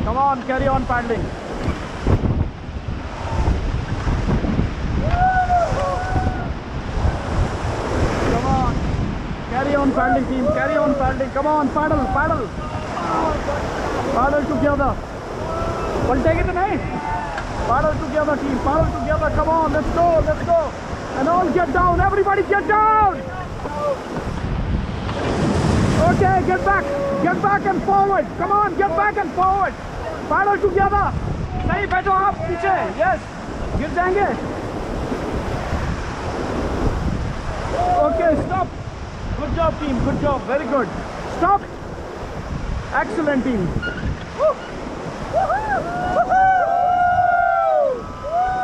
Come on, carry on paddling. Come on. Carry on paddling, team. Carry on paddling. Come on, paddle, paddle. Paddle together. We'll take it tonight. Paddle together, team. Paddle together. Come on, let's go, let's go. And all get down. Everybody get down. Okay, get back and forward. Come on, get back and forward. Paddle together. सही बैठो आप पीछे. Yes. गिर जाएंगे. Okay, stop. Good job, team. Good job. Very good. Stop. Excellent, team. Woo.